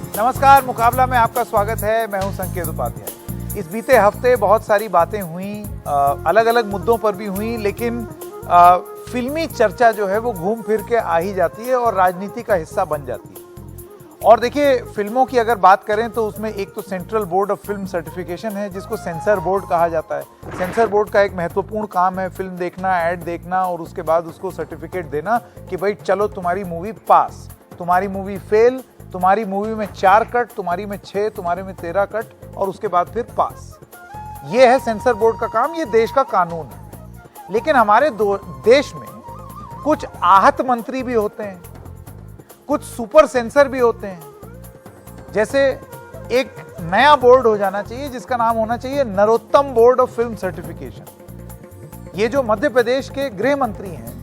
नमस्कार, मुकाबला में आपका स्वागत है। मैं हूं संकेत उपाध्याय। इस बीते हफ्ते बहुत सारी बातें हुई, अलग अलग मुद्दों पर भी हुई, लेकिन फिल्मी चर्चा जो है वो घूम फिर के आ ही जाती है और राजनीति का हिस्सा बन जाती है। और देखिए, फिल्मों की अगर बात करें तो उसमें एक तो central board of film certification है, जिसको सेंसर बोर्ड कहा जाता है। सेंसर बोर्ड का एक महत्वपूर्ण काम है फिल्म देखना, ऐड देखना और उसके बाद उसको सर्टिफिकेट देना कि भाई चलो तुम्हारी मूवी पास, तुम्हारी मूवी फेल, तुम्हारी मूवी में 4 कट, तुम्हारी में 6, तुम्हारे में 13 कट और उसके बाद फिर पास। ये है सेंसर बोर्ड का काम, ये देश का कानून है। लेकिन हमारे देश में कुछ आहत मंत्री भी होते हैं, कुछ सुपर सेंसर भी होते हैं। जैसे एक नया बोर्ड हो जाना चाहिए जिसका नाम होना चाहिए Narottam board of film certification. ये जो मध्य प्रदेश के गृह मंत्री हैं,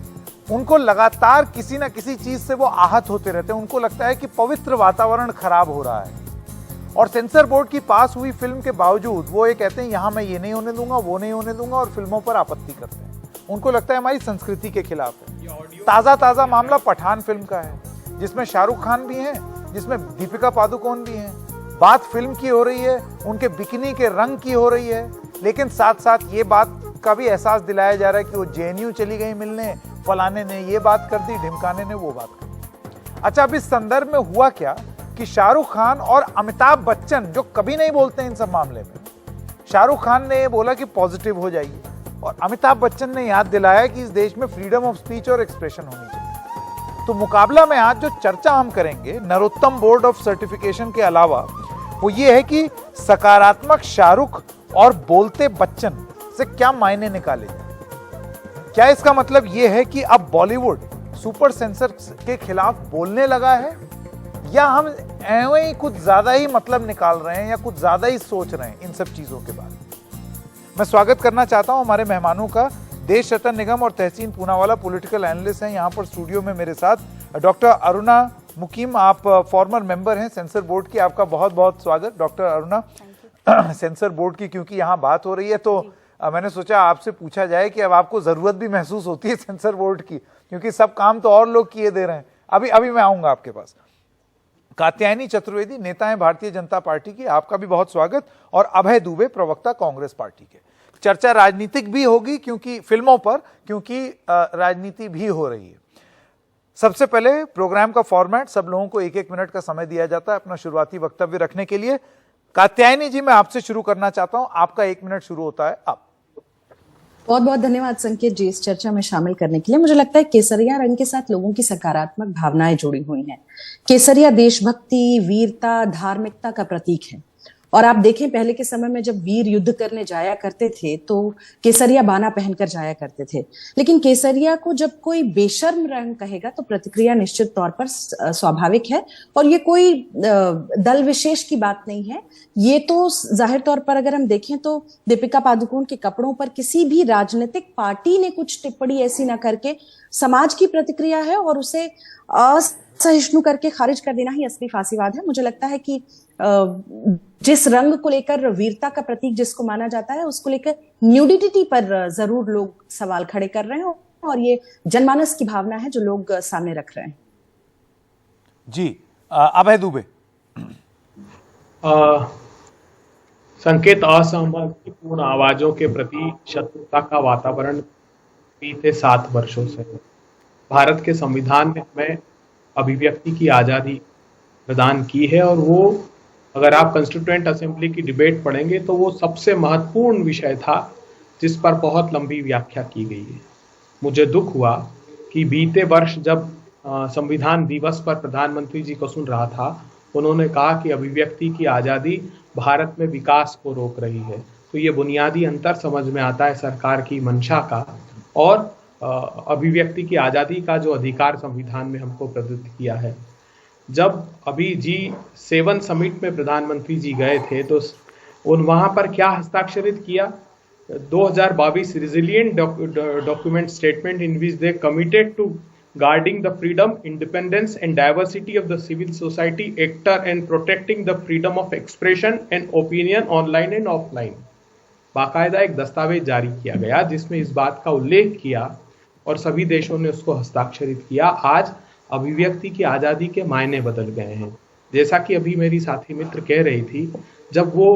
उनको लगातार किसी ना किसी चीज से वो आहत होते रहते हैं। उनको लगता है कि पवित्र वातावरण खराब हो रहा है और सेंसर बोर्ड की पास हुई फिल्म के बावजूद वो ये कहते हैं यहां मैं ये नहीं होने दूंगा, वो नहीं होने दूंगा और फिल्मों पर आपत्ति करते हैं। उनको लगता है हमारी संस्कृति के खिलाफ है। ताजा मामला पठान फिल्म का है, जिसमें शाहरुख खान भी हैं, जिसमें दीपिका पादुकोण भी हैं। बात फिल्म की हो रही है, उनके बिकिनी के रंग की हो रही है, लेकिन साथ साथ ये बात का भी एहसास दिलाया जा रहा है कि वो जेएनयू चली गई मिलने, फलाने ने ये बात कर दी, ढिमकाने ने वो बात कर दी। अच्छा, अब इस संदर्भ में हुआ क्या कि शाहरुख खान और अमिताभ बच्चन, जो कभी नहीं बोलते इन सब मामले में, शाहरुख खान ने ये बोला कि पॉजिटिव हो जाइए और अमिताभ बच्चन ने याद दिलाया कि इस देश में फ्रीडम ऑफ स्पीच और एक्सप्रेशन होनी चाहिए। तो मुकाबला में आज जो चर्चा हम करेंगे नरोत्तम बोर्ड ऑफ सर्टिफिकेशन के अलावा, वो ये है कि सकारात्मक शाहरुख और बोलते बच्चन से क्या मायने निकाले जाए। क्या इसका मतलब ये है कि अब बॉलीवुड सुपर सेंसर के खिलाफ बोलने लगा है, या हम ऐਵੇਂ ही कुछ ज्यादा ही मतलब निकाल रहे हैं या कुछ ज्यादा ही सोच रहे हैं इन सब चीजों के बारे में। मैं स्वागत करना चाहता हूं हमारे मेहमानों का। देश रतन निगम और तहसीन पूनावाला पॉलिटिकल एनालिस्ट हैं यहाँ पर स्टूडियो में मेरे साथ। डॉक्टर अरुणा मुकीम, आप फॉर्मर मेंबर हैं सेंसर बोर्ड की, आपका बहुत बहुत स्वागत डॉक्टर अरुणा। सेंसर बोर्ड की क्योंकि यहाँ बात हो रही है तो मैंने सोचा आपसे पूछा जाए कि अब आपको जरूरत भी महसूस होती है सेंसर बोर्ड की, क्योंकि सब काम तो और लोग किए दे रहे हैं। अभी मैं आऊंगा आपके पास। कात्यायनी चतुर्वेदी, नेता है भारतीय जनता पार्टी की, आपका भी बहुत स्वागत। और अभय दुबे, प्रवक्ता कांग्रेस पार्टी के। चर्चा राजनीतिक भी होगी क्योंकि फिल्मों पर, क्योंकि राजनीति भी हो रही है। सबसे पहले प्रोग्राम का फॉर्मेट, सब लोगों को 1-1 मिनट का समय दिया जाता है अपना शुरुआती वक्तव्य रखने के लिए। कात्यायनी जी, मैं आपसे शुरू करना चाहता हूं, आपका 1 मिनट शुरू होता है अब। बहुत बहुत धन्यवाद संकेत जी इस चर्चा में शामिल करने के लिए। मुझे लगता है केसरिया रंग के साथ लोगों की सकारात्मक भावनाएं जुड़ी हुई हैं। केसरिया देशभक्ति, वीरता, धार्मिकता का प्रतीक है। और आप देखें, पहले के समय में जब वीर युद्ध करने जाया करते थे तो केसरिया बाना पहनकर जाया करते थे। लेकिन केसरिया को जब कोई बेशर्म रंग कहेगा तो प्रतिक्रिया निश्चित तौर पर स्वाभाविक है। और ये कोई दल विशेष की बात नहीं है। ये तो जाहिर तौर पर अगर हम देखें तो दीपिका पादुकोण के कपड़ों पर किसी भी राजनीतिक पार्टी ने कुछ टिप्पणी ऐसी ना करके समाज की प्रतिक्रिया है और उसे असहिष्णु करके खारिज कर देना ही असली फांसीवाद है। मुझे लगता है कि जिस रंग को लेकर वीरता का प्रतीक जिसको माना जाता है, उसको लेकर न्यूडिटी पर जरूर लोग सवाल खड़े कर रहे हैं और ये जनमानस की भावना है जो लोग सामने रख रहे हैं। जी, अभय दुबे। संकेत, असहमतिपूर्ण आवाजों के प्रति शत्रुता का वातावरण बीते 7 वर्षों से है। भारत के संविधान ने हमें अभिव्यक्ति की आजादी प्रदान की है और वो, अगर आप कंस्टिट्यूएंट असेंबली की डिबेट पढ़ेंगे तो वो सबसे महत्वपूर्ण विषय था जिस पर बहुत लंबी व्याख्या की गई है। मुझे दुख हुआ कि बीते वर्ष जब संविधान दिवस पर प्रधानमंत्री जी को सुन रहा था, उन्होंने कहा कि अभिव्यक्ति की आज़ादी भारत में विकास को रोक रही है। तो ये बुनियादी अंतर समझ में आता है सरकार की मंशा का और अभिव्यक्ति की आज़ादी का जो अधिकार संविधान में हमको प्रदत्त किया है। जब अभी G7 समिट में प्रधानमंत्री जी गए थे तो वहाँ पर क्या हस्ताक्षरित किया? 2022 resilient document statement in which they committed to guarding the freedom, independence and diversity of the civil society actor and protecting the freedom of expression and opinion online and offline। बाकायदा एक दस्तावेज जारी किया गया जिसमें इस बात का उल्लेख किया और सभी देशों ने उसको हस्ताक्षरित किया। आज अभिव्यक्ति की आज़ादी के मायने बदल गए हैं। जैसा कि अभी मेरी साथी मित्र कह रही थी, जब वो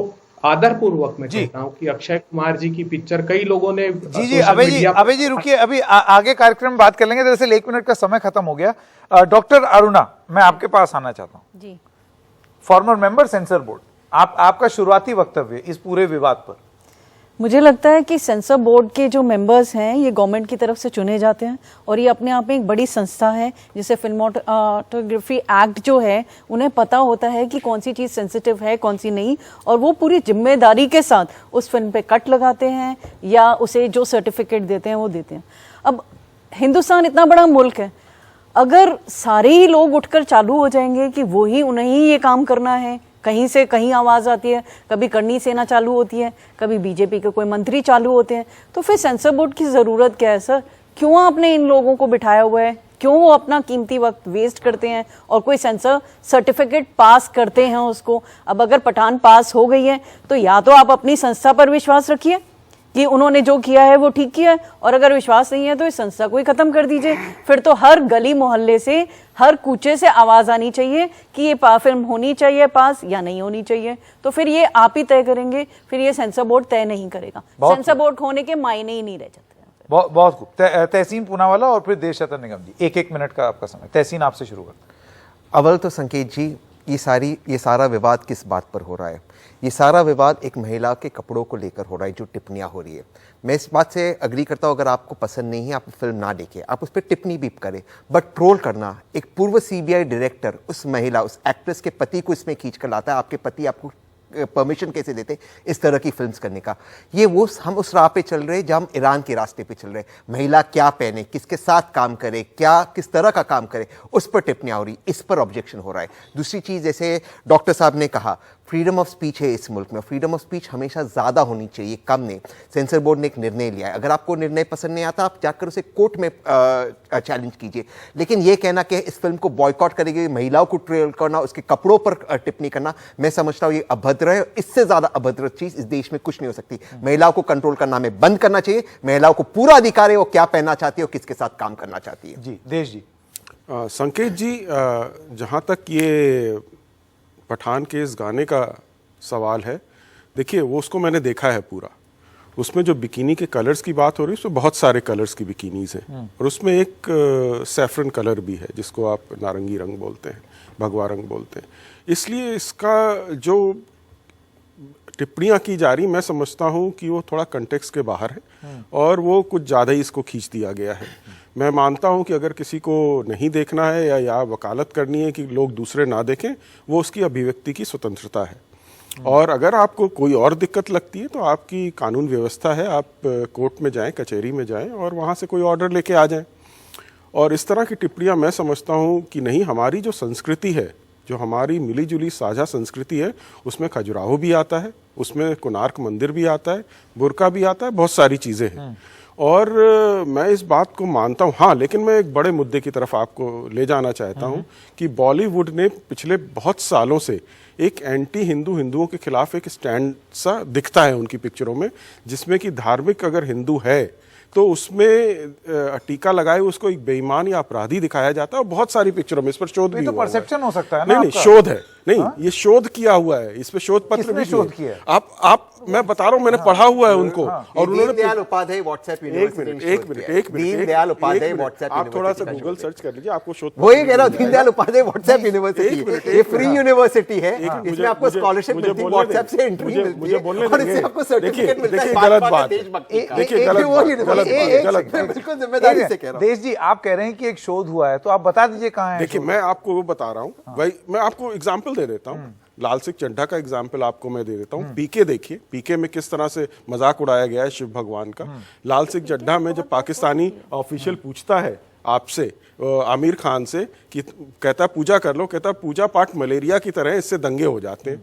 आदरपूर्वक मैं कहता हूँ कि अक्षय कुमार जी की पिक्चर कई लोगों ने जी अभय जी रुकिए, अभी आगे कार्यक्रम में बात कर लेंगे। दरअसल 1 मिनट का समय खत्म हो गया। डॉक्टर अरुणा, मैं आपके पास आना चाहता हूँ जी। फॉर्मर मेंबर सेंसर बोर्ड, आपका शुरुआती वक्तव्य इस पूरे विवाद पर। मुझे लगता है कि सेंसर बोर्ड के जो मेंबर्स हैं ये गवर्नमेंट की तरफ से चुने जाते हैं और ये अपने आप में एक बड़ी संस्था है, जिसे फिल्मोटोग्राफी एक्ट जो है उन्हें पता होता है कि कौन सी चीज़ सेंसिटिव है कौन सी नहीं, और वो पूरी जिम्मेदारी के साथ उस फिल्म पे कट लगाते हैं या उसे जो सर्टिफिकेट देते हैं वो देते हैं। अब हिंदुस्तान इतना बड़ा मुल्क है, अगर सारे ही लोग उठकर चालू हो जाएंगे कि वो ही उन्हें ही ये काम करना है, कहीं से कहीं आवाज़ आती है, कभी करनी सेना चालू होती है, कभी बीजेपी के कोई मंत्री चालू होते हैं, तो फिर सेंसर बोर्ड की ज़रूरत क्या है सर? क्यों आपने इन लोगों को बिठाया हुआ है? क्यों वो अपना कीमती वक्त वेस्ट करते हैं और कोई सेंसर सर्टिफिकेट पास करते हैं उसको? अब अगर पठान पास हो गई है तो या तो आप अपनी संस्था पर विश्वास रखिए कि उन्होंने जो किया है वो ठीक किया है, और अगर विश्वास नहीं है तो इस संस्था को ही खत्म कर दीजिए। फिर तो हर गली मोहल्ले से, हर कूचे से आवाज आनी चाहिए कि ये फिल्म होनी चाहिए पास या नहीं होनी चाहिए। तो फिर ये आप ही तय करेंगे, फिर ये सेंसर बोर्ड तय नहीं करेगा। सेंसर बोर्ड होने के मायने ही नहीं रह जाते। बहुत खूब। तहसीन पूनावाला और फिर देश शतर निगम जी, 1-1 मिनट का आपका समय। तहसीन, आपसे शुरू करते हैं। अव्वल तो संकेत जी, ये सारा विवाद किस बात पर हो रहा है? ये सारा विवाद एक महिला के कपड़ों को लेकर हो रहा है, जो टिप्पणियां हो रही है। मैं इस बात से अग्री करता हूं, अगर आपको पसंद नहीं है आप फिल्म ना देखें, आप उस पर टिप्पणी भी करें, बट ट्रोल करना, एक पूर्व सीबीआई डायरेक्टर उस महिला, उस एक्ट्रेस के पति को इसमें खींच कर लाता है। आपके पति आपको परमिशन कैसे देते इस तरह की फिल्म्स करने का? ये वो हम उस राह पे चल रहे हैं जहां हम ईरान के रास्ते पे चल रहे हैं। महिला क्या पहने, किसके साथ काम करे, क्या किस तरह का काम करे, उस पर टिप्पणियां हो रही, इस पर ऑब्जेक्शन हो रहा है। दूसरी चीज, जैसे डॉक्टर साहब ने कहा, फ्रीडम ऑफ स्पीच है इस मुल्क में, फ्रीडम ऑफ स्पीच हमेशा ज़्यादा होनी चाहिए, कम नहीं। सेंसर बोर्ड ने एक निर्णय लिया है, अगर आपको निर्णय पसंद नहीं आता आप जाकर उसे कोर्ट में चैलेंज कीजिए, लेकिन ये कहना कि इस फिल्म को बॉयकॉट करेगी, महिलाओं को ट्रोल करना, उसके कपड़ों पर टिप्पणी करना, मैं समझता हूँ ये अभद्र है। इससे ज़्यादा अभद्र चीज़ इस देश में कुछ नहीं हो सकती। महिलाओं को कंट्रोल करना हमें बंद करना चाहिए। महिलाओं को पूरा अधिकार है वो क्या पहनना चाहती है और किसके साथ काम करना चाहती है। जी देश जी। संकेत जी, जहाँ तक ये पठान के इस गाने का सवाल है, देखिए वो उसको मैंने देखा है पूरा। उसमें जो बिकिनी के कलर्स की बात हो रही है, उसमें बहुत सारे कलर्स की बिकिनीज हैं, और उसमें एक सैफरन कलर भी है जिसको आप नारंगी रंग बोलते हैं, भगवा रंग बोलते हैं। इसलिए इसका जो टिप्पणियाँ की जा रही, मैं समझता हूँ कि वो थोड़ा कंटेक्स्ट के बाहर है और वो कुछ ज़्यादा ही इसको खींच दिया गया है। मैं मानता हूँ कि अगर किसी को नहीं देखना है या वकालत करनी है कि लोग दूसरे ना देखें, वो उसकी अभिव्यक्ति की स्वतंत्रता है। और अगर आपको कोई और दिक्कत लगती है तो आपकी कानून व्यवस्था है, आप कोर्ट में जाएं, कचहरी में जाएं और वहाँ से कोई ऑर्डर लेके आ जाएं। और इस तरह की टिप्पणियाँ मैं समझता हूँ कि नहीं, हमारी जो संस्कृति है, जो हमारी मिली जुली साझा संस्कृति है, उसमें खजुराहो भी आता है, उसमें कोणार्क मंदिर भी आता है, बुरका भी आता है, बहुत सारी चीज़ें हैं। और मैं इस बात को मानता हूँ। हाँ, लेकिन मैं एक बड़े मुद्दे की तरफ आपको ले जाना चाहता हूँ कि बॉलीवुड ने पिछले बहुत सालों से एक एंटी हिंदुओं के खिलाफ एक स्टैंड सा दिखता है उनकी पिक्चरों में, जिसमें कि धार्मिक अगर हिंदू है तो उसमें टीका लगाए उसको एक बेईमान या अपराधी दिखाया जाता है। और बहुत सारी पिक्चरों में इस पर शोध भी तो हुआ परसेप्शन हो सकता है ना? नहीं, शोध है, नहीं ये शोध किया हुआ है, इस पे शोध पत्र भी शोध किया है? आप मैं बता रहा हूँ, मैंने पढ़ा हुआ है उनको। और उन्होंने Deendayal Upadhyaya WhatsApp university, Deendayal Upadhyaya WhatsApp आप थोड़ा सा गूगल सर्च कर लीजिए, आपको शोध वही कह रहा हूँ, दीनदयाल उपाध्याय व्हाट्सएप यूनिवर्सिटी, ये फ्री यूनिवर्सिटी है, इसमें आपको स्कॉलरशिप मिलती है, व्हाट्सएप से एंट्री मिलती है और इससे आपको सर्टिफिकेट मिलता है। गलत बात, देखिए गलत बिल्कुल जिम्मेदारी से कह रहा हूँ। देश जी, आप कह रहे हैं कि एक शोध हुआ है, तो आप बता दीजिए कहाँ है। देखिए मैं आपको वो बता रहा हूँ भाई, मैं आपको एग्जाम्पल दे देता हूँ। लाल सिंह चड्ढा का एग्जाम्पल आपको मैं दे देता हूँ। पीके देखिए, पीके में किस तरह से मजाक उड़ाया गया है शिव भगवान का। लाल सिंह चड्ढा में जब पाकिस्तानी ऑफिशियल पूछता है आपसे, आमिर खान से, कि कहता पूजा कर लो, कहता पूजा पाठ मलेरिया की तरह, इससे दंगे हो जाते हैं।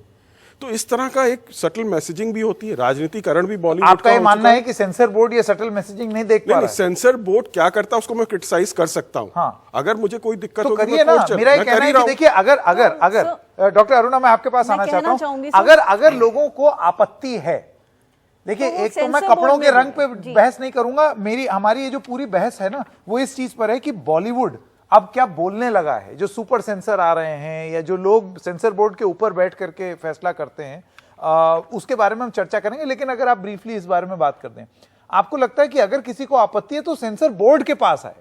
तो इस तरह का एक सटल मैसेजिंग भी होती है, राजनीतिकरण भी बॉलीवुड आपका ये मानना है कि सेंसर बोर्ड ये सटल मैसेजिंग नहीं देख पा रहा है? सेंसर बोर्ड क्या करता है उसको मैं क्रिटिसाइज कर सकता हूँ। हाँ। अगर मुझे कोई दिक्कत तो होगी करिए ना। मेरा ये कहना है कि देखिए, अगर डॉक्टर अरुणा, मैं आपके पास आना चाहता हूँ, अगर लोगों को आपत्ति है, देखिए एक तो मैं कपड़ों के रंग पे बहस नहीं करूंगा, हमारी ये जो पूरी बहस है ना, वो इस चीज पर है कि बॉलीवुड अब क्या बोलने लगा है, जो सुपर सेंसर आ रहे हैं या जो लोग सेंसर बोर्ड के ऊपर बैठ करके फैसला करते हैं, उसके बारे में हम चर्चा करेंगे। लेकिन अगर आप ब्रीफली इस बारे में बात कर दें, आपको लगता है कि अगर किसी को आपत्ति है तो सेंसर बोर्ड के पास आए,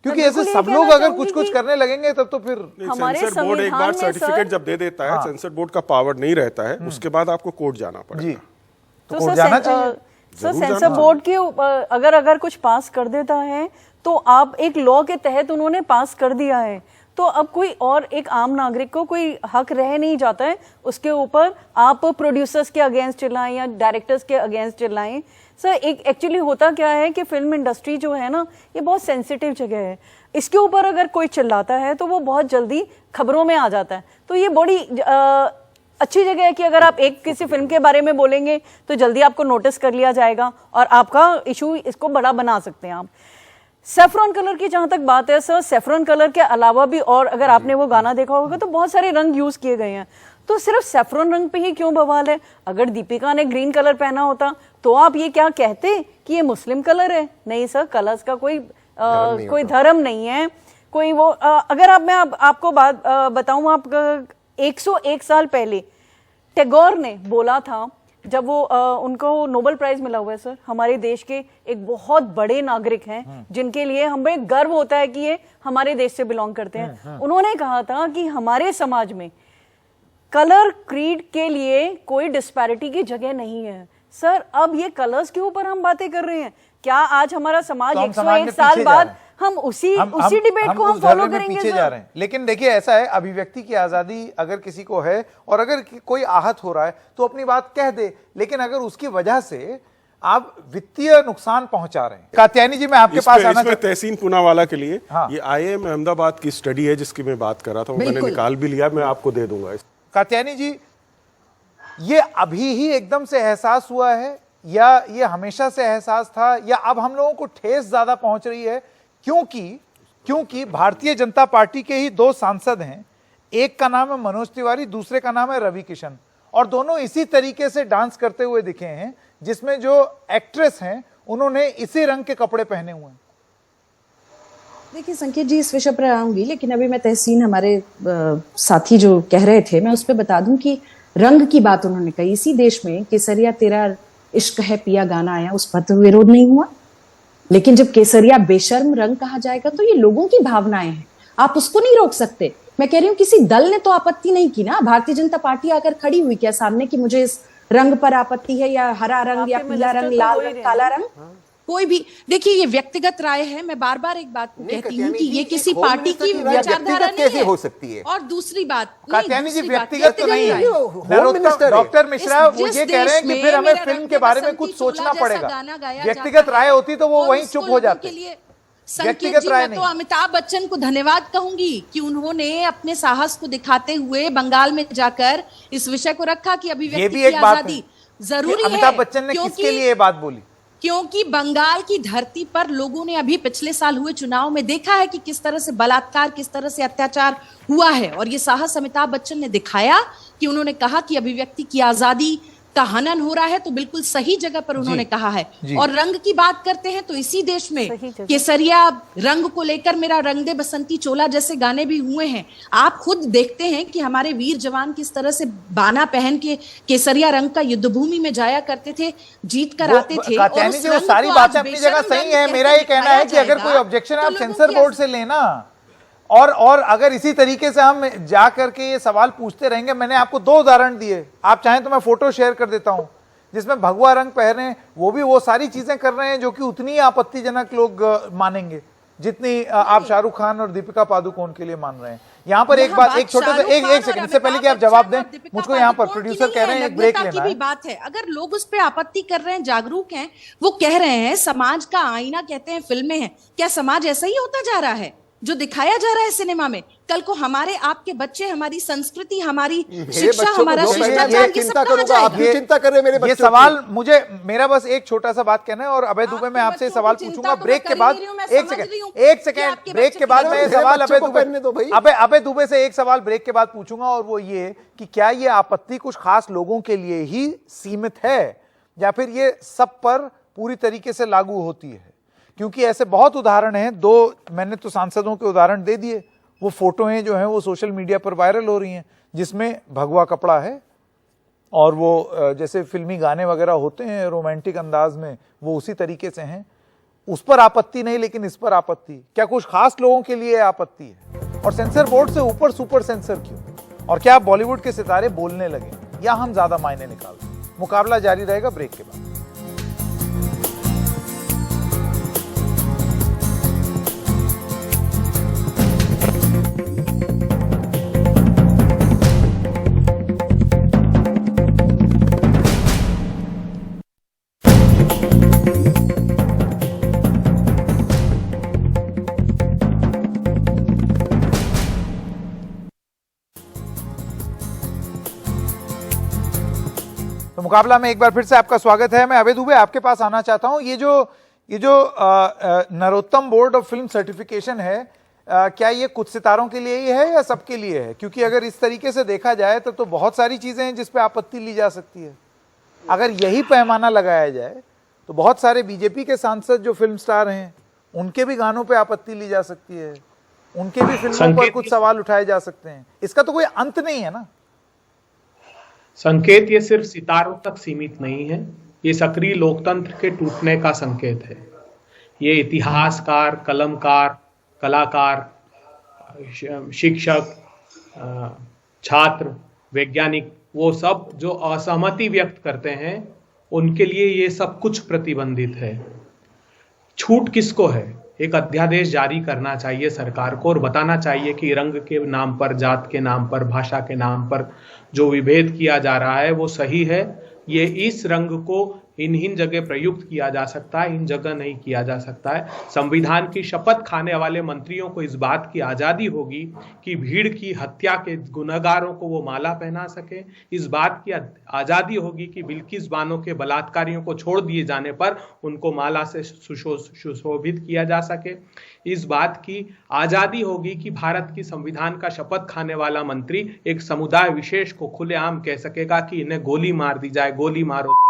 क्योंकि ऐसे सब लोग अगर कुछ कुछ करने लगेंगे तब तो फिर सेंसर बोर्ड एक बार सर्टिफिकेट जब दे देता है, सेंसर बोर्ड का पावर नहीं रहता है, उसके बाद आपको कोर्ट जाना पड़ेगा। जी, तो कोर्ट जाना चाहिए। सर सेंसर बोर्ड के अगर कुछ पास कर देता है तो आप एक लॉ के तहत उन्होंने पास कर दिया है, तो अब कोई और एक आम नागरिक को कोई हक रह नहीं जाता है उसके ऊपर आप प्रोड्यूसर्स के अगेंस्ट चिल्लाएं या डायरेक्टर्स के अगेंस्ट चिल्लाएं। सर एक एक्चुअली होता क्या है कि फिल्म इंडस्ट्री जो है ना, ये बहुत सेंसिटिव जगह है। इसके ऊपर अगर कोई चिल्लाता है तो वो बहुत जल्दी खबरों में आ जाता है। तो ये बड़ी अच्छी जगह है कि अगर आप एक किसी फिल्म के बारे में बोलेंगे तो जल्दी आपको नोटिस कर लिया जाएगा और आपका इशू इसको बड़ा बना सकते हैं आप। सेफ्रॉन कलर की जहां तक बात है सर, सेफ्रॉन कलर के अलावा भी और अगर आपने वो गाना देखा होगा तो बहुत सारे रंग यूज किए गए हैं, तो सिर्फ सेफ्रॉन रंग पे ही क्यों बवाल है? अगर दीपिका ने ग्रीन कलर पहना होता तो आप ये क्या कहते कि ये मुस्लिम कलर है? नहीं सर, कलर्स का कोई धर्म नहीं है, कोई वो अगर मैं आपको बात बताऊं, आप 101 साल पहले टैगोर ने बोला था, जब वो उनको नोबेल प्राइज मिला हुआ है सर, हमारे देश के एक बहुत बड़े नागरिक हैं जिनके लिए हमें गर्व होता है कि ये हमारे देश से बिलोंग करते हैं। उन्होंने कहा था कि हमारे समाज में कलर क्रीड के लिए कोई डिस्पैरिटी की जगह नहीं है। सर अब ये कलर्स के ऊपर हम बातें कर रहे हैं, क्या आज हमारा समाज 101 साल बाद हम उसी डिबेट को हम फॉलो करेंगे? पीछे जा रहे हैं। लेकिन देखिए ऐसा है, अभिव्यक्ति की आजादी अगर किसी को है और अगर कोई आहत हो रहा है तो अपनी बात कह दे, लेकिन अगर उसकी वजह से आप वित्तीय नुकसान पहुंचा रहे हैं। कात्यायनी जी, मैं आपके पास आना इसमें तहसीन पूनावाला के लिए हाँ। ये IIM अहमदाबाद की स्टडी है जिसकी मैं बात कर रहा था, वो मैंने निकाल भी लिया, मैं आपको दे दूंगा। कात्यायनी जी, ये अभी ही एकदम से एहसास हुआ है या ये हमेशा से एहसास था, या अब हम लोगों को ठेस ज्यादा पहुंच रही है? क्योंकि भारतीय जनता पार्टी के ही 2 सांसद हैं, एक का नाम है मनोज तिवारी, दूसरे का नाम है रवि किशन, और दोनों इसी तरीके से डांस करते हुए दिखे हैं, जिसमें जो एक्ट्रेस हैं उन्होंने इसी रंग के कपड़े पहने हुए हैं। देखिए संकेत जी, इस विषय पर आऊंगी, लेकिन अभी मैं तहसीन हमारे साथी जो कह रहे थे, मैं उस पर बता दूं कि रंग की बात उन्होंने कही। इसी देश में केसरिया तेरा इश्क है पिया गाना आया, उस पर तो विरोध नहीं हुआ, लेकिन जब केसरिया बेशर्म रंग कहा जाएगा तो ये लोगों की भावनाएं हैं, आप उसको नहीं रोक सकते। मैं कह रही हूँ किसी दल ने तो आपत्ति नहीं की ना, भारतीय जनता पार्टी आकर खड़ी हुई क्या सामने कि मुझे इस रंग पर आपत्ति है, या हरा रंग या पीला रंग, लाल रंग, काला रंग? कोई भी देखिए, ये व्यक्तिगत राय है। मैं बार बार एक बात कहती हूँ कि ये किसी पार्टी की विचारधारा नहीं है। हो सकती है। और दूसरी बात, कात्यायनी जी, व्यक्तिगत तो नहीं है। डॉक्टर मिश्रा वो ये कह रहे हैं कि फिर हमें फिल्म के बारे में कुछ सोचना पड़ेगा। व्यक्तिगत राय होती तो वो वहीं चुप हो जाते। व्यक्तिगत राय नहीं। तो अमिताभ बच्चन को धन्यवाद कहूंगी कि उन्होंने अपने साहस को दिखाते हुए बंगाल में जाकर इस विषय को रखा कि अभिव्यक्ति की आजादी जरूरी है। अमिताभ बच्चन ने किसके लिए ये बात बोली? क्योंकि बंगाल की धरती पर लोगों ने अभी पिछले साल हुए चुनाव में देखा है कि किस तरह से बलात्कार, किस तरह से अत्याचार हुआ है, और ये साहस अमिताभ बच्चन ने दिखाया कि उन्होंने कहा कि अभिव्यक्ति की आजादी का हनन हो रहा है, तो बिल्कुल सही जगह पर उन्होंने कहा है। और रंग की बात करते हैं तो इसी देश में केसरिया रंग को लेकर मेरा रंग दे बसंती चोला जैसे गाने भी हुए हैं। आप खुद देखते हैं कि हमारे वीर जवान किस तरह से बाना पहन के केसरिया रंग का युद्ध भूमि में जाया करते थे, जीत कर आते थे। और सारी बातें अपनी जगह सही है। मेरा ये कहना है कि अगर कोई ऑब्जेक्शन है आप सेंसर बोर्ड से लेना, और अगर इसी तरीके से हम जा करके ये सवाल पूछते रहेंगे। मैंने आपको 2 उदाहरण दिए, आप चाहें तो मैं फोटो शेयर कर देता हूं, जिसमें भगवा रंग पहने वो सारी चीजें कर रहे हैं जो कि उतनी आपत्तिजनक लोग मानेंगे जितनी आप शाहरुख खान और दीपिका पादुकोण के लिए मान रहे हैं। यहाँ पर एक बात, एक छोटे से एक सेकंड, इससे पहले कि आप जवाब दें मुझको, यहाँ पर प्रोड्यूसर कह रहे हैं एक ब्रेक लेना है। बात है, अगर लोग उस पर आपत्ति कर रहे हैं, जागरूक हैं, वो कह रहे हैं समाज का आईना कहते हैं फिल्में हैं, क्या समाज ऐसा ही होता जा रहा है जो दिखाया जा रहा है सिनेमा में? कल को हमारे आपके बच्चे, हमारी संस्कृति, हमारी शिक्षा, हमारा शिष्टाचार की चिंता करूंगा। आप भी चिंता कर रहे हैं मेरे बच्चों ये सवाल मेरा बस एक छोटा सा बात कहना है, और अभय दुबे मैं आपसे सवाल पूछूंगा ब्रेक के बाद। एक सेकंड ब्रेक के बाद मैं सवाल अभय दुबे से एक सवाल ब्रेक के बाद पूछूंगा, और वो ये कि क्या ये आपत्ति कुछ खास लोगों के लिए ही सीमित है या फिर ये सब पर पूरी तरीके से लागू होती है? क्योंकि ऐसे बहुत उदाहरण हैं। दो मैंने तो सांसदों के उदाहरण दे दिए, वो फोटोएं जो हैं वो सोशल मीडिया पर वायरल हो रही हैं जिसमें भगवा कपड़ा है और वो जैसे फिल्मी गाने वगैरह होते हैं रोमांटिक अंदाज में, वो उसी तरीके से हैं। उस पर आपत्ति नहीं, लेकिन इस पर आपत्ति। क्या कुछ खास लोगों के लिए आपत्ति है? और सेंसर बोर्ड से ऊपर सुपर सेंसर क्यों? और क्या बॉलीवुड के सितारे बोलने लगे या हम ज्यादा मायने निकालते? मुकाबला जारी रहेगा ब्रेक के बाद। तो मुकाबला में एक बार फिर से आपका स्वागत है। मैं अभय दुबे आपके पास आना चाहता हूं। ये जो Narottam board of film certification है, क्या ये कुछ सितारों के लिए ही है या सबके लिए है? क्योंकि अगर इस तरीके से देखा जाए तो बहुत सारी चीजें हैं जिस पे आपत्ति ली जा सकती है। अगर यही पैमाना लगाया जाए तो बहुत सारे बीजेपी के सांसद जो फिल्म स्टार हैं उनके भी गानों पे आपत्ति ली जा सकती है, उनके भी फिल्मों पर कुछ सवाल उठाए जा सकते हैं। इसका तो कोई अंत नहीं है ना। संकेत ये सिर्फ सितारों तक सीमित नहीं है, ये सक्रिय लोकतंत्र के टूटने का संकेत है। ये इतिहासकार, कलमकार, कलाकार, शिक्षक, छात्र, वैज्ञानिक, वो सब जो असहमति व्यक्त करते हैं उनके लिए ये सब कुछ प्रतिबंधित है। छूट किसको है? एक अध्यादेश जारी करना चाहिए सरकार को और बताना चाहिए कि रंग के नाम पर, जात के नाम पर, भाषा के नाम पर जो विभेद किया जा रहा है वो सही है। ये इस रंग को इन जगह प्रयुक्त किया जा सकता है, इन जगह नहीं किया जा सकता है। संविधान की शपथ खाने वाले मंत्रियों को इस बात की आजादी होगी कि भीड़ की हत्या के गुनहगारों को वो माला पहना सके। इस बात की आजादी होगी कि बिल्किस बानो के बलात्कारियों को छोड़ दिए जाने पर उनको माला से सुशोभित किया जा सके। इस बात की आजादी होगी कि भारत की संविधान का शपथ खाने वाला मंत्री एक समुदाय विशेष को खुलेआम कह सकेगा कि इन्हें गोली मार दी जाए, गोली मारो को।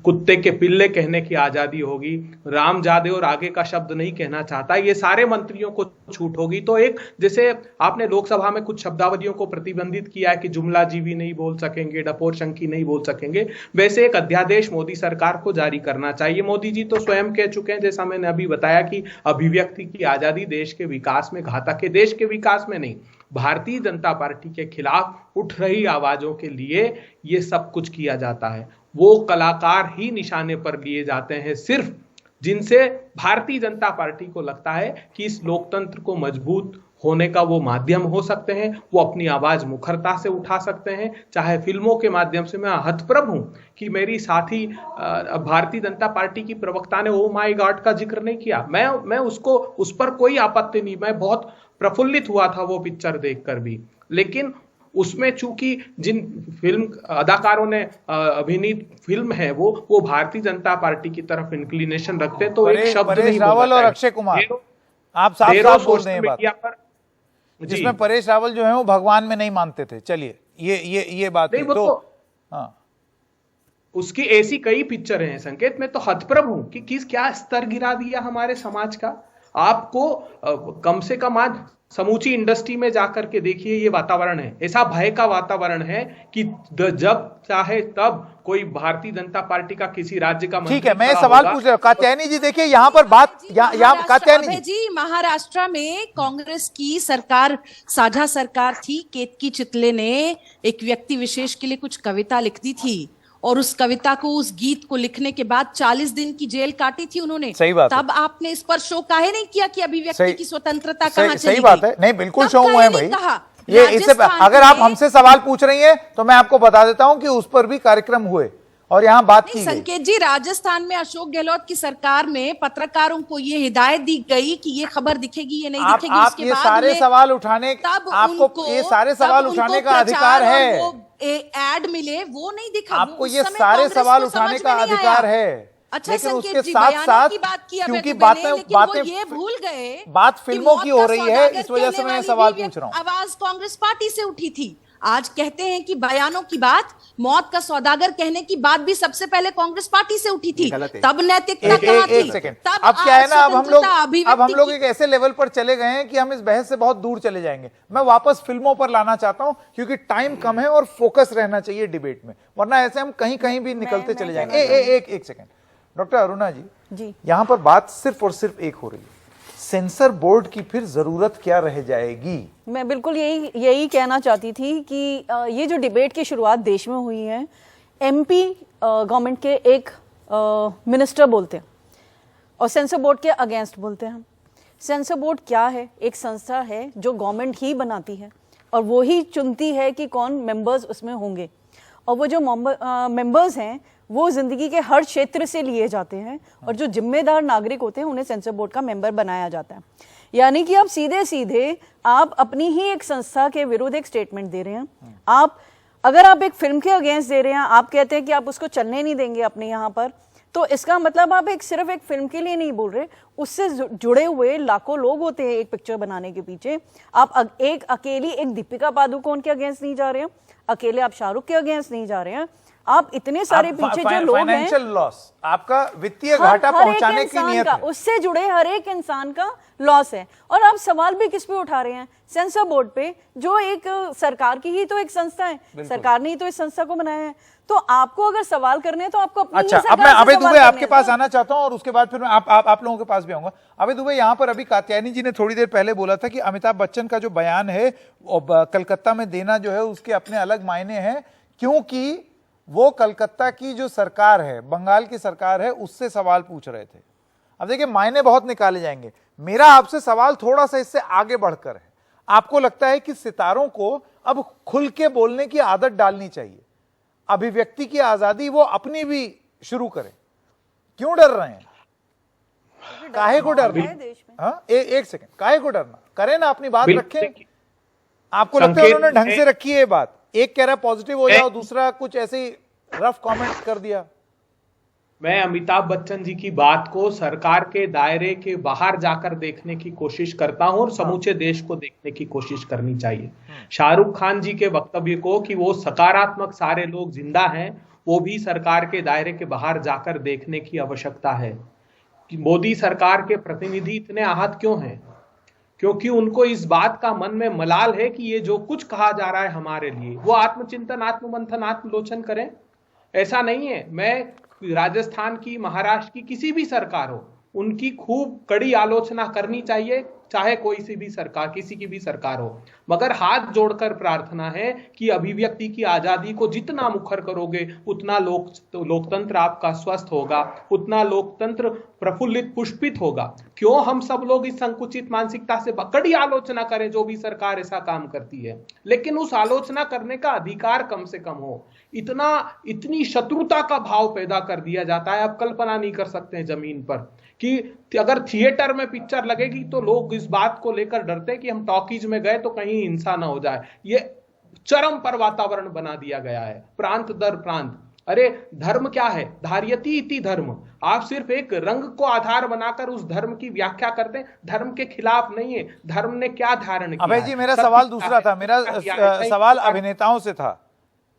कुत्ते के पिल्ले कहने की आजादी होगी। राम जादे और आगे का शब्द नहीं कहना चाहता, ये सारे मंत्रियों को छूट होगी। तो एक जैसे आपने लोकसभा में कुछ शब्दावलियों को प्रतिबंधित किया है कि जुमला जीवी नहीं बोल सकेंगे, डपोर शंकी नहीं बोल सकेंगे, वैसे एक अध्यादेश मोदी सरकार को जारी करना चाहिए। मोदी जी तो स्वयं कह चुके हैं, जैसा मैंने अभी बताया, कि अभिव्यक्ति की आजादी देश के विकास में घातक है। देश के विकास में नहीं, भारतीय जनता पार्टी के खिलाफ उठ रही आवाजों के लिए ये सब कुछ किया जाता है। वो कलाकार ही निशाने पर लिए जाते हैं सिर्फ जिनसे भारतीय जनता पार्टी को लगता है कि इस लोकतंत्र को मजबूत होने का वो माध्यम हो सकते हैं, वो अपनी आवाज मुखरता से उठा सकते हैं, चाहे फिल्मों के माध्यम से। मैं हतप्रभ हूं कि मेरी साथी भारतीय जनता पार्टी की प्रवक्ता ने ओ माय गॉड का जिक्र नहीं किया। मैं उसको, उस पर कोई आपत्ति नहीं, मैं बहुत प्रफुल्लित हुआ था वो पिक्चर देखकर भी। लेकिन उसमें चूंकि जिन फिल्म अदाकारों ने अभिनीत फिल्म है वो भारतीय जनता पार्टी की तरफ इंक्लिनेशन रखते, तो एक शब्द परेश नहीं रावल और अक्षय कुमार, आप साफ साफ बोल रहे हैं बात, जिसमें परेश रावल जो है वो भगवान में नहीं मानते थे। चलिए ये बात नहीं, तो हाँ, उसकी ऐसी कई पिक्चर हैं संकेत। मैं तो हतप्रभ हूं कि किस क्या स्तर गिरा दिया हमारे समाज का। आपको कम से कम आज समूची इंडस्ट्री में जाकर के देखिए, ये वातावरण है, ऐसा भय का वातावरण है कि जब चाहे तब कोई भारतीय जनता पार्टी का किसी राज्य का ठीक है। मैं सवाल पूछ रहा हूँ कात्यायनी जी, देखिए यहाँ पर बात, यहाँ कात्यायनी जी, महाराष्ट्र में कांग्रेस की सरकार, साझा सरकार थी। केतकी चितले ने एक व्यक्ति विशेष के लिए कुछ कविता लिख दी थी और उस कविता को, उस गीत को लिखने के बाद 40 दिन की जेल काटी थी उन्होंने। सही बात है। तब आपने इस पर शो काहे नहीं किया कि अभिव्यक्ति की स्वतंत्रता कहाँ चली गई? सही बात है। नहीं, बिल्कुल शो हुए हैं भाई। ये इससे अगर आप हमसे सवाल पूछ रही हैं तो मैं आपको बता देता हूं कि उस पर भी कार्यक्रम हुए और यहाँ बात की गई। संकेत जी, राजस्थान में अशोक गहलोत की सरकार में पत्रकारों को ये हिदायत दी गई कि ये खबर दिखेगी, ये नहीं दिखेगी। आप ये सारे सवाल उठाने, आपको ये सारे सवाल उठाने का अधिकार है। एड मिले वो नहीं दिखा, आपको ये सारे सवाल उठाने का अधिकार है। अच्छा, लेकिन संकेत उसके जी, साथ साथ की बात की क्योंकि बातें ये भूल गए, बात फिल्मों की हो रही है, इस वजह से मैं सवाल पूछ रहा हूँ। आवाज कांग्रेस पार्टी से उठी थी। आज कहते हैं कि बयानों की बात, मौत का सौदागर कहने की बात भी सबसे पहले कांग्रेस पार्टी से उठी थी। तब नैतिकता कहाँ थी? एक सेकंड, तब अब क्या है ना, अब हम लोग की- एक ऐसे लेवल पर चले गए हैं कि हम इस बहस से बहुत दूर चले जाएंगे। मैं वापस फिल्मों पर लाना चाहता हूं क्योंकि टाइम कम है और फोकस रहना चाहिए डिबेट में, वरना ऐसे हम कहीं कहीं भी निकलते चले जाएंगे। एक सेकंड डॉक्टर अरुणा जी, यहां पर बात सिर्फ और सिर्फ एक हो रही है, सेंसर बोर्ड की फिर जरूरत क्या रह जाएगी? मैं बिल्कुल यही कहना चाहती थी कि ये जो डिबेट की शुरुआत देश में हुई है, एमपी गवर्नमेंट के एक मिनिस्टर बोलते हैं और सेंसर बोर्ड के अगेंस्ट बोलते हैं। सेंसर बोर्ड क्या है? एक संस्था है जो गवर्नमेंट ही बनाती है और वो ही चुनती है कि कौन मेंबर्स उसमें होंगे, और वो जो मेंबर्स हैं वो जिंदगी के हर क्षेत्र से लिए जाते हैं और जो जिम्मेदार नागरिक होते हैं उन्हें सेंसर बोर्ड का मेंबर बनाया जाता है। यानी कि आप सीधे सीधे आप अपनी ही एक संस्था के विरुद्ध एक स्टेटमेंट दे रहे हैं। अगर आप एक फिल्म के अगेंस्ट दे रहे हैं, आप कहते हैं कि आप उसको चलने नहीं देंगे अपने यहाँ पर, तो इसका मतलब आप सिर्फ एक फिल्म के लिए नहीं बोल रहे, उससे जुड़े हुए लाखों लोग होते हैं एक पिक्चर बनाने के पीछे। आप एक अकेली एक दीपिका पादुकोण के अगेंस्ट नहीं जा रहे हैं, अकेले आप शाहरुख के अगेंस्ट नहीं जा रहे हैं, आप इतने सारे पीछे जो लोग हैं, फाइनेंशियल लॉस, आपका वित्तीय घाटा पहुंचाने की नियत है, उससे जुड़े हर एक इंसान का लॉस है। और आप सवाल भी किस पे उठा रहे हैं? सेंसर बोर्ड पे, जो एक सरकार की ही तो एक संस्था है, सरकार ने ही तो इस संस्था को बनाया है। तो आपको अगर सवाल करने हैं तो आपको अपनी अच्छा, अब मैं अभय दुबे आपके पास आना चाहता हूं और उसके बाद फिर मैं आप लोगों के पास भी आऊंगा। अभय दुबे, यहां पर अभी कात्यायनी जी ने थोड़ी देर पहले बोला था कि अमिताभ बच्चन का जो बयान है कलकत्ता में देना जो है उसके अपने अलग मायने हैं, क्योंकि वो कलकत्ता की जो सरकार है, बंगाल की सरकार है, उससे सवाल पूछ रहे थे। अब देखिए, मायने बहुत निकाले जाएंगे। मेरा आपसे सवाल थोड़ा सा इससे आगे बढ़कर है, आपको लगता है कि सितारों को अब खुल के बोलने की आदत डालनी चाहिए, अभिव्यक्ति की आजादी वो अपनी भी शुरू करें? क्यों डर रहे हैं? काहे को डर रहे हैं? हाँ, एक सेकंड, काहे को डरना? करें ना, अपनी बात रखें। आपको लगता है उन्होंने ढंग से रखी है बात? एक कह रहा पॉजिटिव हो जाओ, दूसरा कुछ ऐसे ही रफ कमेंट कर दिया। मैं अमिताभ बच्चन जी की बात को सरकार के दायरे के बाहर जाकर देखने की कोशिश करता हूं और समूचे देश को देखने की कोशिश करनी चाहिए। शाहरुख खान जी के वक्तव्य को कि वो सकारात्मक सारे लोग जिंदा हैं, वो भी सरकार के दायरे के बाहर जाकर देखने की आवश्यकता है। कि मोदी सरकार के प्रतिनिधि इतने आहत क्यों हैं? क्योंकि उनको इस बात का मन में मलाल है कि ये जो कुछ कहा जा रहा है हमारे लिए, वो आत्मचिंतन, आत्ममंथन, आत्मलोचन करें। ऐसा नहीं है, मैं राजस्थान की, महाराष्ट्र की किसी भी सरकार हो, उनकी खूब कड़ी आलोचना करनी चाहिए, चाहे कोई सी भी सरकार, किसी की भी सरकार हो, मगर हाथ जोड़कर प्रार्थना है कि अभिव्यक्ति की आजादी को जितना मुखर करोगे उतना लोकतंत्र आपका स्वस्थ होगा, उतना लोकतंत्र प्रफुल्लित पुष्पित होगा। क्यों हम सब लोग इस संकुचित मानसिकता से कड़ी आलोचना करें जो भी सरकार ऐसा काम करती है, लेकिन उस आलोचना करने का अधिकार कम से कम हो। इतनी शत्रुता का भाव पैदा कर दिया जाता है, आप कल्पना नहीं कर सकते हैं जमीन पर, कि अगर थिएटर में पिक्चर लगेगी तो लोग इस बात को लेकर डरते हैं कि हम टॉकीज में गए तो कहीं हिंसा ना हो जाए। ये चरम पर वातावरण बना दिया गया है, प्रांत दर प्रांत। अरे धर्म क्या है? धार्यति इति धर्म। आप सिर्फ एक रंग को आधार बनाकर उस धर्म की व्याख्या करते हैं, धर्म के खिलाफ नहीं है। धर्म ने क्या धारण किया? अभय जी, मेरा सवाल दूसरा था, मेरा सवाल अभिनेताओं से था।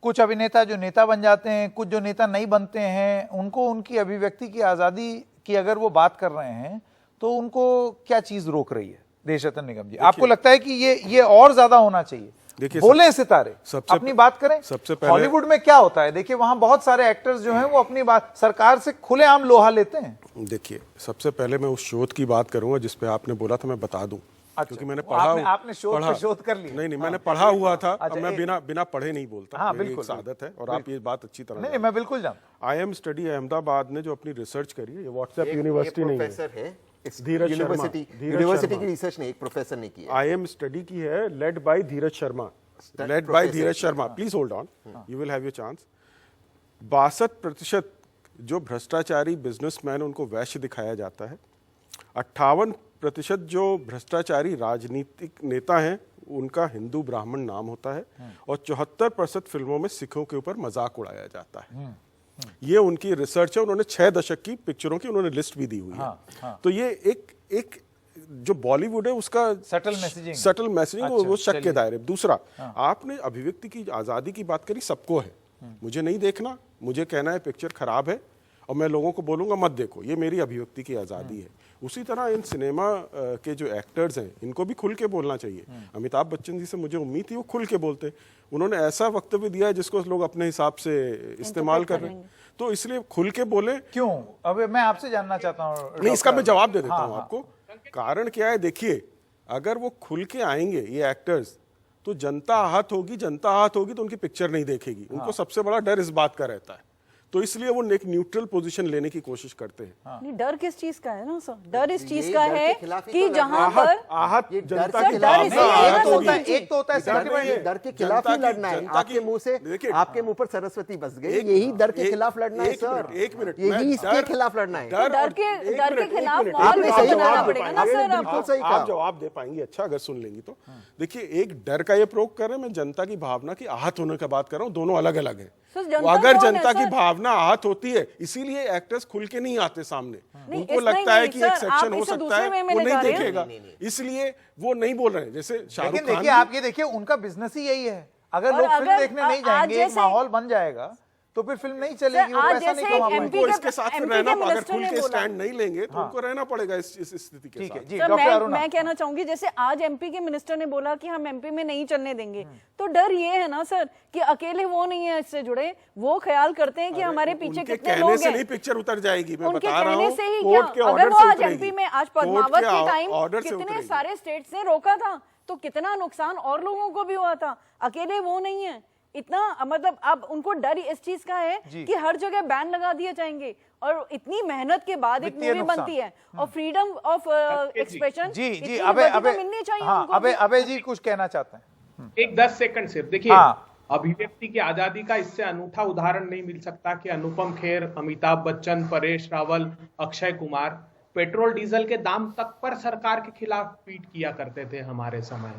कुछ अभिनेता जो नेता बन जाते हैं, कुछ जो नेता नहीं बनते हैं, उनको उनकी अभिव्यक्ति की आजादी की अगर वो बात कर रहे हैं तो उनको क्या चीज रोक रही है? देशरत्न निगम जी, आपको लगता है कि ये और ज्यादा होना चाहिए? देखिए, बोले सितारे अपनी बात करें। सबसे पहले हॉलीवुड में क्या होता है, देखिए वहां बहुत सारे एक्टर्स जो हैं वो अपनी बात सरकार से खुलेआम लोहा लेते हैं। देखिए, सबसे पहले मैं उस शोध की बात करूंगा जिस पे आपने बोला था, मैं बता दूं। क्योंकि मैंने आपने शोध कर लिया? नहीं, मैंने पढ़ा हुआ था। मैं बिना पढ़े नहीं बोलता, मेरी एक आदत है और आप ये बात अच्छी तरह नहीं, मैं बिल्कुल जानता। IIM स्टडी अहमदाबाद ने जो अपनी रिसर्च करी है, ये व्हाट्सएप यूनिवर्सिटी नहीं है, धीरज यूनिवर्सिटी की रिसर्च ने, एक प्रोफेसर ने की है। IIM स्टडी की है, led by Dheeraj Sharma. Please hold on, you will have your chance. 62% जो भ्रष्टाचारी बिजनेसमैन उनको वैश्य दिखाया जाता है। 58% जो भ्रष्टाचारी राजनीतिक नेता हैं उनका हिंदू ब्राह्मण नाम होता है, और 74% फिल्मों में सिखों के ऊपर मजाक उड़ाया जाता है। ये उनकी रिसर्च है। उन्होंने 6 दशक की पिक्चरों की उन्होंने लिस्ट भी दी हुई है। तो ये एक जो बॉलीवुड है उसका सटल मैसेजिंग, सटल मैसेजिंग अच्छा, वो शक के चलिए। दायरे। दूसरा, आपने अभिव्यक्ति की आजादी की बात करी, सबको है, मुझे नहीं देखना, मुझे कहना है पिक्चर खराब है और मैं लोगों को बोलूंगा मत देखो, ये मेरी अभिव्यक्ति की आजादी है। उसी तरह इन सिनेमा के जो एक्टर्स हैं इनको भी खुल के बोलना चाहिए। अमिताभ बच्चन जी से मुझे उम्मीद थी वो खुल के बोलते, उन्होंने ऐसा वक्तव्य दिया है जिसको लोग अपने हिसाब से इस्तेमाल कर रहे हैं, तो इसलिए खुल के बोले। क्यों? अब मैं आपसे जानना चाहता हूँ। नहीं, इसका मैं जवाब दे देता हूँ आपको। कारण क्या है, देखिए, अगर वो खुल के आएंगे ये एक्टर्स, तो जनता आहत होगी, जनता आहत होगी तो उनकी पिक्चर नहीं देखेगी। उनको सबसे बड़ा डर इस बात का रहता है, तो इसलिए वो एक न्यूट्रल पोजीशन लेने की कोशिश करते हैं। नहीं, डर किस चीज का है ना सर? डर इस चीज ये का डर है के खिलाफ ही कि तो जहां लड़ना पर आहत ये जनता डर के के खिलाफ खिलाफ नहीं, है, आहत ये होगी। ना एक तो होता है सेंटिमेंट, डर के खिलाफ ही लड़ना है। जनता आपके की- मुंह से देखिए, आपके मुंह पर सरस्वती बस गई, यही डर के खिलाफ लड़ना है सर। एक मिनट, यही इसके खिलाफ लड़ना है। डर के खिलाफ माहौल आपने भी सही बनाना जवाब पड़ेगा ना आपने सर बिल्कुल आपको। सही कहा। आप जवाब दे पाएंगे, अच्छा अगर सुन लेंगी तो। देखिए, एक डर का ये प्रयोग कर रहे हैं, मैं जनता की भावना की आहत होने का बात कर रहा हूँ, दोनों अलग अलग है। सर, जनता अगर कौन है, जनता की सर? भावना आहत होती है, इसीलिए एक्टर्स खुल के नहीं आते सामने। नहीं, उनको इस- लगता है नहीं, कि सर, एक आप सेक्शन हो इसे सकता दूसरे है, वे में वो ले नहीं जा रहे हैं। देखेगा, इसलिए वो नहीं बोल रहे हैं। जैसे शाहरुख लेकिन खान देखिए, आप ये देखिए, उनका बिजनेस ही यही है। अगर और लोग फिल्म अगर देखने नहीं आज जाएंगे, एक जैसे- माहौल बन जाएगा, तो फिर फिल्म नहीं चलेगी, वो आज पैसा नहीं जैसे कमा एक पाएंगे। MP उनको इसके साथ फिर MP रहना, के अगर मिनिस्टर खुल ने के बोला। स्टैंड नहीं लेंगे तो उनको रहना पड़ेगा इस स्थिति के ठीक है साथ। जी, सर, डॉक्टर अरुणा। मैं कहना चाहूंगी, जैसे आज एमपी के मिनिस्टर ने बोला कि हम एमपी में नहीं चलने देंगे, तो डर ये है ना सर कि अकेले वो नहीं है इससे जुड़े, वो ख्याल करते हैं कि हमारे पीछे उनके कितने कहने लोग से हैं। नहीं पिक्चर उतर जाएगी, मैं उनके बता रहा कहने हूँ। से ही कोर्ट क्या, के अगर ऑर्डर वो से आज उतरेगी। एमपी में, आज कोर्ट पद्मावत के टाइम ऑर्डर से कितने उतरेगी। सारे स्टेट्स ने रोका था, तो कितना नुकसान और लोगों को भी हुआ था, अकेले वो नहीं है। इतना मतलब अब उनको डर इस चीज का है कि हर जगह बैन लगा दिए जाएंगे, और इतनी मेहनत के बाद एक वित्तीय मूवी नुकसान। बनती है और फ्रीडम ऑफ एक्सप्रेशन जी जी, अबे मिलनी चाहिए हाँ, उनको भी। अबे जी कुछ कहना चाहते हैं। एक 10 सेकंड सिर्फ देखिए, हाँ। अभिव्यक्ति की आजादी का इससे अनूठा उदाहरण नहीं मिल सकता कि अनुपम खेर, अमिताभ बच्चन, परेश रावल, अक्षय कुमार पेट्रोल डीजल के दाम तक पर सरकार के खिलाफ ट्वीट किया करते थे हमारे समय,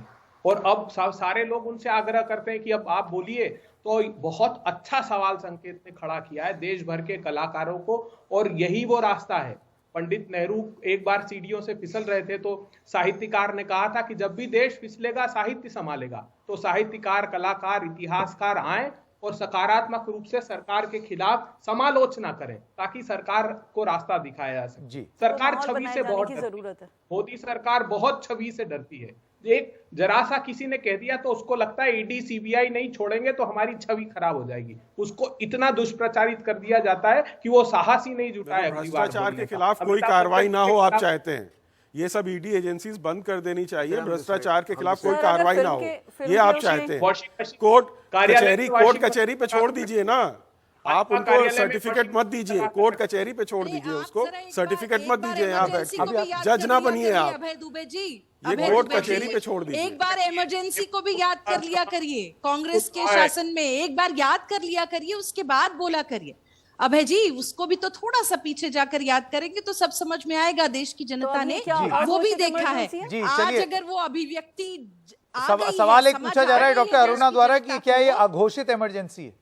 और अब सारे लोग उनसे आग्रह करते हैं कि अब आप बोलिए। तो बहुत अच्छा सवाल संकेत ने खड़ा किया है देश भर के कलाकारों को, और यही वो रास्ता है। पंडित नेहरू एक बार सीढ़ियों से फिसल रहे थे, तो साहित्यकार ने कहा था कि जब भी देश फिसलेगा साहित्य संभालेगा। तो साहित्यकार, कलाकार, इतिहासकार आए और सकारात्मक रूप से सरकार के खिलाफ समालोचना करें, ताकि सरकार को रास्ता दिखाया जा सके। जी। सरकार माहौल छवि बनाए से जाने बहुत की डरती जरूरत है। मोदी सरकार बहुत छवि से डरती है। एक जरा सा किसी ने कह दिया तो उसको लगता है ईडी सीबीआई नहीं छोड़ेंगे तो हमारी छवि खराब हो जाएगी। उसको इतना दुष्प्रचारित कर दिया जाता है कि वो साहस ही नहीं जुटा है अगली बार भ्रष्टाचार बोलने के का। खिलाफ कोई अमिताभ कार्रवाई बच्चन ना के हो, आप खिलाफ- चाहते हैं ये सब ईडी एजेंसीज बंद कर देनी चाहिए, हम भ्रष्टाचार के खिलाफ सर, कोई अगर कार्रवाई फिल्म ना हो, फिल्म ये के आप उसमें- चाहते हैं। वॉशिंग मशीन कोर्ट कार्यालय कचहरी, में कोर्ट वॉशिंग कचहरी पे मशीन छोड़ दीजिए ना, आप आपका उनको कार्यालय में सर्टिफिकेट वॉशिंग मत मशीन दीजिए, लगा कोर्ट कर कचहरी पे छोड़ अरे दीजिए आप उसको, जरा एक सर्टिफिकेट बार- मत एक बार दीजिए यहाँ emergency बैठ को भी याद जज कर ना लिया बनिए करिए, आप। अभय दुबे जी, ये अभय कोर्ट दुबे कचहरी जी, पे छोड़ दीजिए। एक बार इमरजेंसी को भी याद कर लिया करिए, कांग्रेस के शासन में एक बार याद कर लिया करिए, उसके बाद बोला करिए। अभय जी, उसको भी तो थोड़ा सा पीछे जाकर याद करेंगे तो सब समझ में आएगा। देश की जनता अभी ने क्या वो भी घोषित देखा है। इमरजेंसी है? जी, आज चलिए। अगर वो अभिव्यक्ति आ गई है, सवाल एक समझ पूछा जा रहा है आ गई डॉक्टर देश अरुणा की द्वारा जनता कि क्या ये को, अघोषित इमरजेंसी है?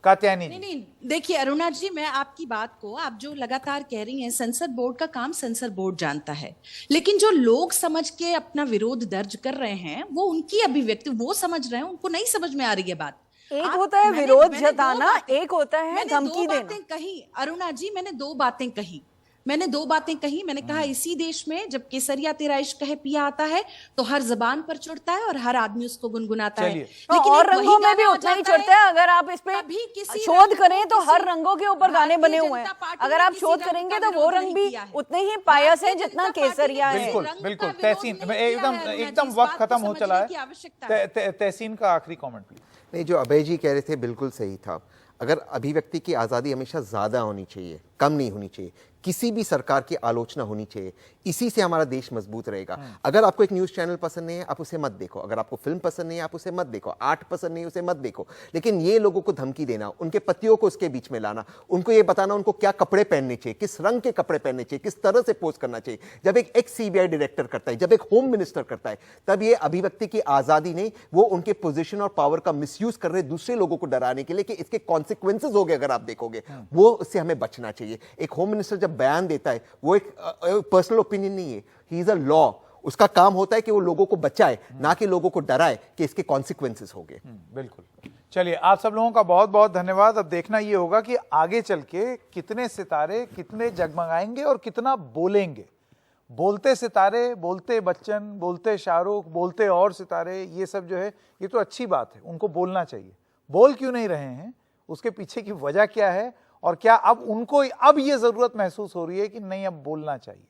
कात्यायनी नहीं जी। नहीं, देखिए अरुणा जी, मैं आपकी बात को, आप जो लगातार कह रही हैं, सेंसर बोर्ड का काम सेंसर बोर्ड जानता है, लेकिन जो लोग समझ के अपना विरोध दर्ज कर रहे हैं वो उनकी अभिव्यक्ति, वो समझ रहे हैं, उनको नहीं समझ में आ रही है बात। एक आप- होता है मैंने- विरोध मैंने दो जताना, बातें- एक होता है मैंने धमकी दो देना। बातें कही अरुणा जी, मैंने दो बातें कही। मैंने कहा इसी देश में जब केसरिया तेरा इश्क है पिया आता है तो हर जबान पर चढ़ता है और हर आदमी उसको गुनगुनाता है। चलिए। लेकिन और एक वही रंगों में भी गाना आ उतना ही जाता चढ़ता है। अगर आप इस पे कभी किसी शोध रंग करें को तो हर किसी रंगों के ऊपर गाने बने भारतीय हुए हैं। जनता पार्टी अगर ने आप किसी शोध रंग करेंगे का तो वो विरोध रंग नहीं भी किया है। उतने ही पायस है भारतीय जितना जनता पार्टी केसरिया ने है। बिल्कुल रंग का बिल्कुल। विरोध तहसीन नहीं किया एकदम है, अरुणा जी, एकदम इस वक्त बात को खत्म हो समझने चला की है। आवश्यकता है। तहसीन का आखिरी कमेंट प्लीज। नहीं, जो अभय जी कह रहे थे बिल्कुल सही था। अगर अभिव्यक्ति की आज़ादी हमेशा ज़्यादा होनी चाहिए, कम नहीं होनी चाहिए। किसी भी सरकार की आलोचना होनी चाहिए, इसी से हमारा देश मजबूत रहेगा। अगर आपको एक न्यूज़ चैनल पसंद नहीं है आप उसे मत देखो, अगर आपको फिल्म पसंद नहीं है आप उसे मत देखो, आर्ट पसंद नहीं है उसे मत देखो, लेकिन ये लोगों को धमकी देना, उनके पतियों को उसके बीच में लाना, उनको ये बताना उनको क्या कपड़े पहनने चाहिए, किस रंग के कपड़े पहनने चाहिए, किस तरह से पोस्ट करना चाहिए, जब एक एक्स सीबीआई डायरेक्टर करता है, जब एक होम मिनिस्टर करता है, तब ये अभिव्यक्ति की आज़ादी नहीं, वो उनके पोजीशन और पावर का मिसयूज कर रहे दूसरे लोगों को डराने के लिए कि इसके कॉन्सिक्वेंसेज हो गए। अगर आप देखोगे वो उससे हमें बचना चाहिए। एक होम मिनिस्टर जब बयान देता है वो एक पर्सनल ओपिनियन ओपिनियन नहीं है, ही इज अ लॉ। उसका काम होता है कि वो लोगों को बचाए, ना कि लोगों को डराए कि इसके कॉन्सिक्वेंसेस होंगे। बिल्कुल। चलिए, आप सब लोगों का बहुत बहुत धन्यवाद। अब देखना ये होगा कि आगे चल के कितने सितारे कितने जगमगाएंगे और कितना बोलेंगे। बोलते सितारे, बोलते बच्चन, बोलते शाहरुख, बोलते और सितारे, ये सब जो है ये तो अच्छी बात है, उनको बोलना चाहिए। बोल क्यों नहीं रहे हैं, उसके पीछे की वजह क्या है, और क्या अब उनको अब ये जरूरत महसूस हो रही है कि नहीं अब बोलना चाहिए।